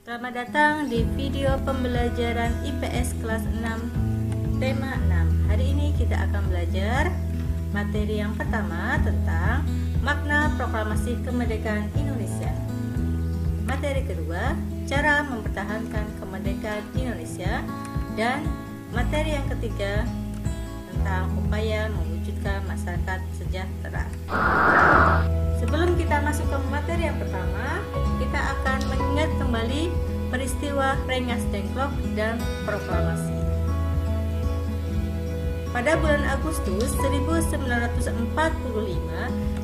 Selamat datang di video pembelajaran IPS kelas 6 tema 6. Hari ini kita akan belajar materi yang pertama tentang makna proklamasi kemerdekaan Indonesia. Materi kedua, cara mempertahankan kemerdekaan Indonesia, dan materi yang ketiga tentang upaya mewujudkan masyarakat sejahtera. Sebelum kita masuk ke materi yang pertama, kita akan mengingat kembali peristiwa Rengas Dengklok dan proklamasi. Pada bulan Agustus 1945,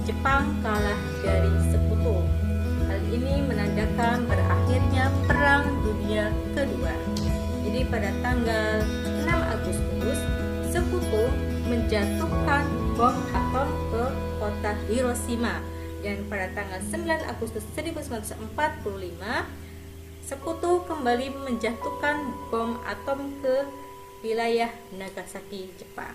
Jepang kalah dari Sekutu. Hal ini menandakan berakhirnya Perang Dunia Kedua. Jadi pada tanggal 6 Agustus, Sekutu menjatuhkan bom atom ke kota Hiroshima. Dan pada tanggal 9 Agustus 1945, Sekutu kembali menjatuhkan bom atom ke wilayah Nagasaki, Jepang.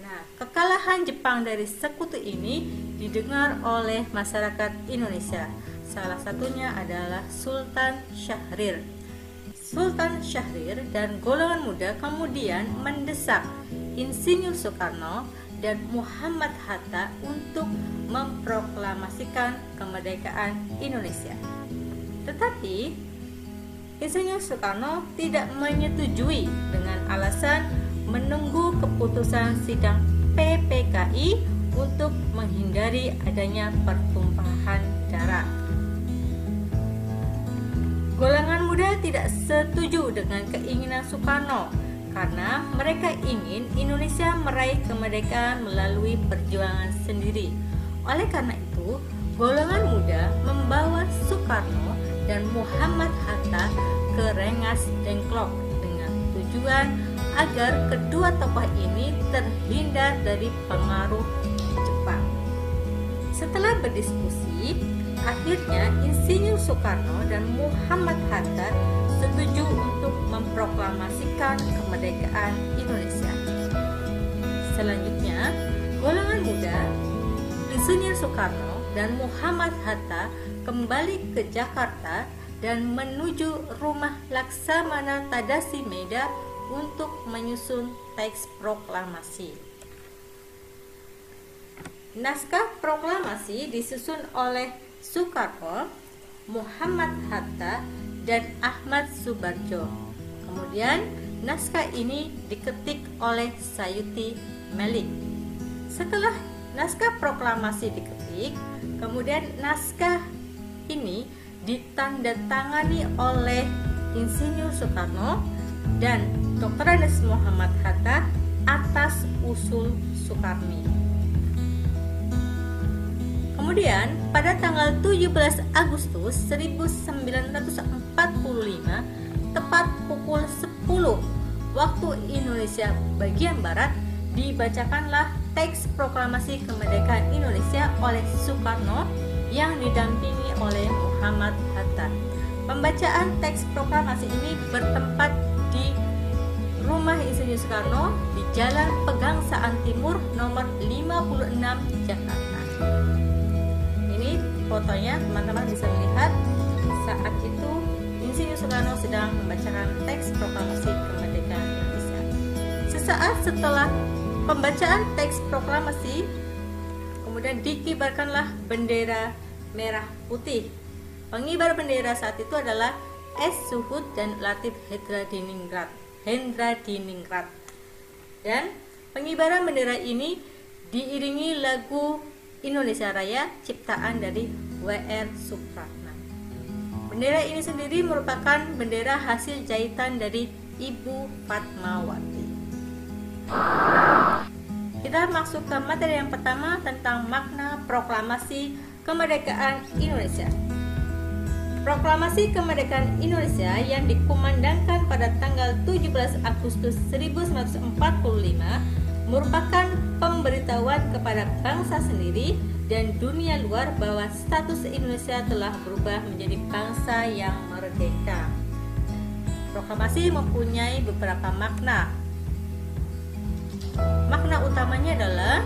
Nah, kekalahan Jepang dari Sekutu ini didengar oleh masyarakat Indonesia. Salah satunya adalah Sultan Syahrir. Sultan Syahrir dan golongan muda kemudian mendesak Insinyur Soekarno dan Muhammad Hatta untuk memproklamasikan kemerdekaan Indonesia. Tetapi Insinyur Soekarno tidak menyetujui dengan alasan menunggu keputusan sidang PPKI untuk menghindari adanya pertumpahan darah. Golongan muda tidak setuju dengan keinginan Soekarno karena mereka ingin Indonesia meraih kemerdekaan melalui perjuangan sendiri. Oleh karena itu, golongan muda membawa Soekarno dan Muhammad Hatta ke Rengas Dengklok dengan tujuan agar kedua tokoh ini terhindar dari pengaruh Jepang. Setelah berdiskusi, akhirnya Insinyur Soekarno dan Muhammad Hatta setuju untuk memproklamasikan kemerdekaan Indonesia. Selanjutnya, golongan muda Insinyur Soekarno dan Muhammad Hatta kembali ke Jakarta dan menuju rumah Laksamana Tadashi Maeda untuk menyusun teks proklamasi. Naskah proklamasi disusun oleh Soekarno, Muhammad Hatta, dan Ahmad Subarjo. Kemudian naskah ini diketik oleh Sayuti Melik. Setelah naskah proklamasi diketik, kemudian naskah ini ditandatangani oleh Insinyur Soekarno dan Dr. Andes Muhammad Hatta atas usul Soekarmi. Kemudian pada tanggal 17 Agustus 1945, tepat pukul 10 waktu Indonesia bagian Barat, dibacakanlah teks proklamasi kemerdekaan Indonesia oleh Soekarno yang didampingi oleh Muhammad Hatta. Pembacaan teks proklamasi ini bertempat di rumah Insinyur Soekarno di Jalan Pegangsaan Timur nomor 56 Jakarta. Ini fotonya, teman-teman bisa melihat saat itu Insinyur Soekarno sedang membacakan teks proklamasi kemerdekaan Indonesia. Sesaat setelah pembacaan teks proklamasi, kemudian dikibarkanlah bendera merah putih. Pengibar bendera saat itu adalah S. Suhud dan Latif Hendra Diningrat. Dan pengibaran bendera ini diiringi lagu Indonesia Raya ciptaan dari W.R. Supratman. Bendera ini sendiri merupakan bendera hasil jahitan dari Ibu Fatmawati. Kita masuk ke materi yang pertama tentang makna proklamasi kemerdekaan Indonesia. Proklamasi kemerdekaan Indonesia yang dikumandangkan pada tanggal 17 Agustus 1945 merupakan pemberitahuan kepada bangsa sendiri dan dunia luar bahwa status Indonesia telah berubah menjadi bangsa yang merdeka. Proklamasi mempunyai beberapa makna. Makna utamanya adalah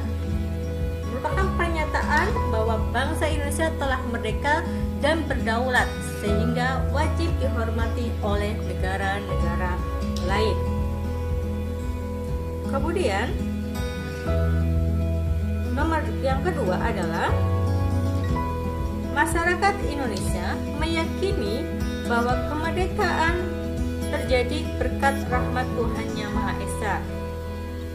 merupakan pernyataan keresahan bahwa bangsa Indonesia telah merdeka dan berdaulat sehingga wajib dihormati oleh negara-negara lain. Kemudian nomor yang kedua adalah masyarakat Indonesia meyakini bahwa kemerdekaan terjadi berkat rahmat Tuhan Yang Maha Esa.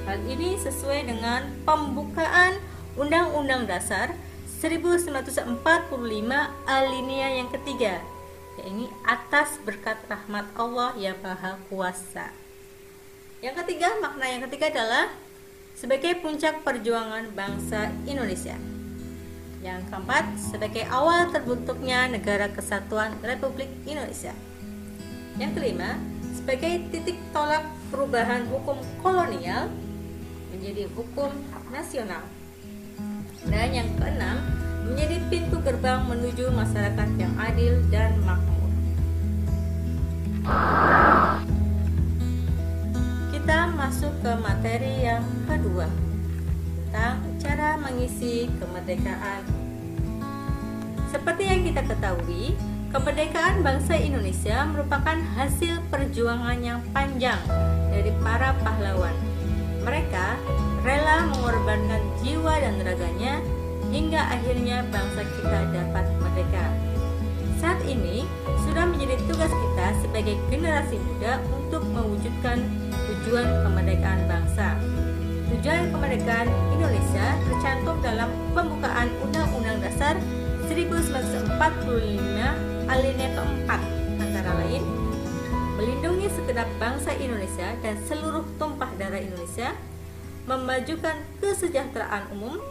Hal ini sesuai dengan pembukaan Undang-Undang Dasar 1945 alinea yang ketiga, yaitu atas berkat rahmat Allah yang Maha Kuasa. Yang ketiga, makna yang ketiga adalah sebagai puncak perjuangan bangsa Indonesia. Yang keempat, sebagai awal terbentuknya Negara Kesatuan Republik Indonesia. Yang kelima, sebagai titik tolak perubahan hukum kolonial menjadi hukum nasional. Dan yang keenam, menjadi pintu gerbang menuju masyarakat yang adil dan makmur. Kita masuk ke materi yang kedua tentang cara mengisi kemerdekaan. Seperti yang kita ketahui, kemerdekaan bangsa Indonesia merupakan hasil perjuangan yang panjang dari para pahlawan. Mereka rela mengorbankan jiwa dan raganya hingga akhirnya bangsa kita dapat merdeka. Saat ini sudah menjadi tugas kita sebagai generasi muda untuk mewujudkan tujuan kemerdekaan bangsa. Tujuan kemerdekaan Indonesia tercantum dalam pembukaan Undang-Undang Dasar 1945 alinea keempat, antara lain melindungi segenap bangsa Indonesia dan seluruh tumpah darah Indonesia, memajukan kesejahteraan umum,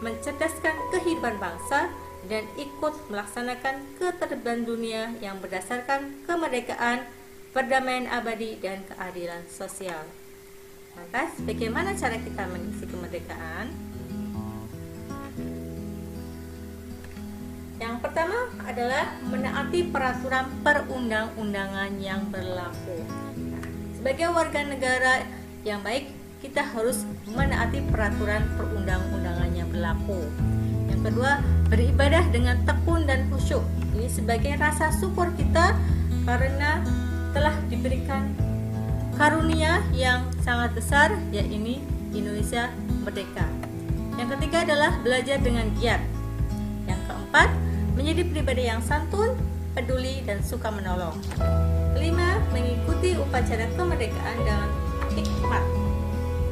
mencerdaskan kehidupan bangsa, dan ikut melaksanakan ketertiban dunia yang berdasarkan kemerdekaan, perdamaian abadi, dan keadilan sosial. Lantas, bagaimana cara kita mengisi kemerdekaan? Yang pertama adalah menaati peraturan perundang-undangan yang berlaku. Sebagai warga negara yang baik, kita harus menaati peraturan perundang-undangan yang berlaku. Yang kedua, beribadah dengan tekun dan khusyuk. Ini sebagai rasa syukur kita karena telah diberikan karunia yang sangat besar, yaitu Indonesia merdeka. Yang ketiga adalah belajar dengan giat. Yang keempat, menjadi pribadi yang santun, peduli, dan suka menolong. Kelima, mengikuti upacara kemerdekaan dengan hikmat.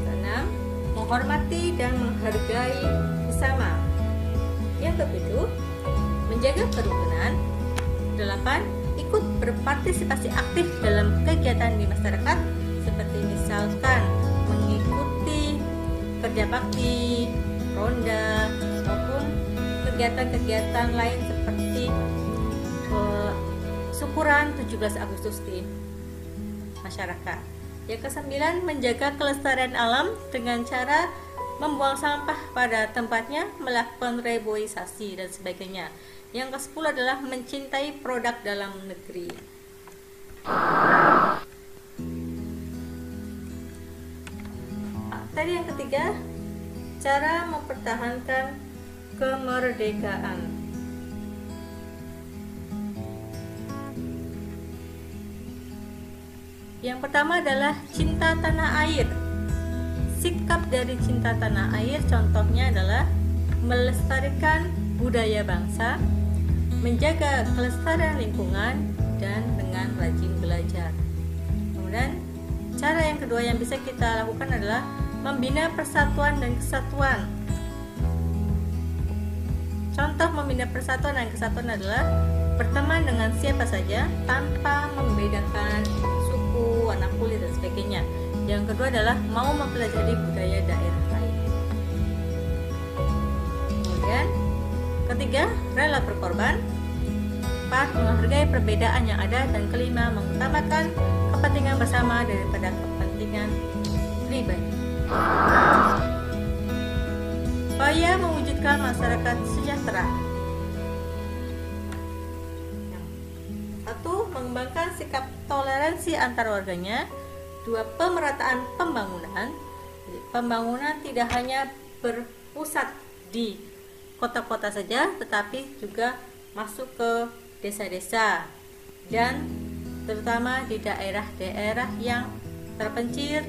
Keenam, menghormati dan menghargai sesama. Yang ketujuh, menjaga kerukunan. Delapan, ikut berpartisipasi aktif dalam kegiatan di masyarakat, seperti misalkan mengikuti kerja bakti, ronda, maupun kegiatan-kegiatan lain seperti syukuran 17 Agustus di masyarakat. Yang kesembilan, menjaga kelestarian alam dengan cara membuang sampah pada tempatnya, melakukan reboisasi dan sebagainya. Yang ke-10 adalah mencintai produk dalam negeri. Tadi yang ketiga, cara mempertahankan kemerdekaan. Yang pertama adalah cinta tanah air. Sikap dari cinta tanah air contohnya adalah melestarikan budaya bangsa, menjaga kelestarian lingkungan, dan dengan rajin belajar. Kemudian cara yang kedua yang bisa kita lakukan adalah membina persatuan dan kesatuan. Contoh membina persatuan dan kesatuan adalah berteman dengan siapa saja tanpa membedakan suku, warna kulit, dan sebagainya. Yang kedua adalah mau mempelajari budaya daerah lain. Kemudian ketiga, rela berkorban. Empat, menghargai perbedaan yang ada. Dan kelima, mengutamakan kepentingan bersama daripada kepentingan pribadi. Upaya mewujudkan masyarakat sejahtera. Satu, mengembangkan sikap toleransi antar warganya. Dua, pemerataan pembangunan. Jadi, pembangunan tidak hanya berpusat di kota-kota saja, tetapi juga masuk ke desa-desa dan terutama di daerah-daerah yang terpencil,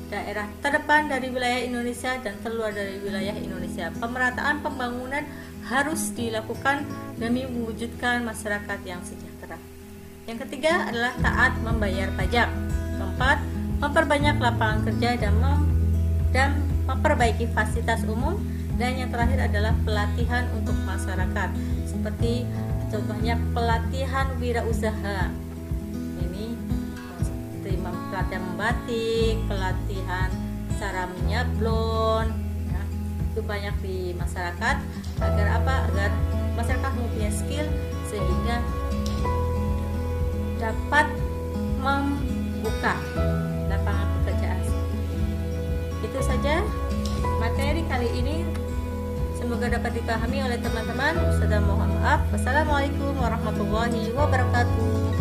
daerah terdepan dari wilayah Indonesia dan terluar dari wilayah Indonesia. Pemerataan pembangunan harus dilakukan demi mewujudkan masyarakat yang sejahtera. Yang ketiga adalah taat membayar pajak. Keempat, memperbanyak lapangan kerja dan memperbaiki fasilitas umum. Dan yang terakhir adalah pelatihan untuk masyarakat, seperti contohnya pelatihan wirausaha. Ini seperti pelatihan membatik, pelatihan cara menyablon, ya, itu banyak di masyarakat. Agar apa? Agar masyarakat mempunyai skill sehingga dapat membuka lapangan pekerjaan. Itu saja materi kali ini. Semoga dapat dipahami oleh teman-teman. Mohon maaf. Wassalamualaikum warahmatullahi wabarakatuh.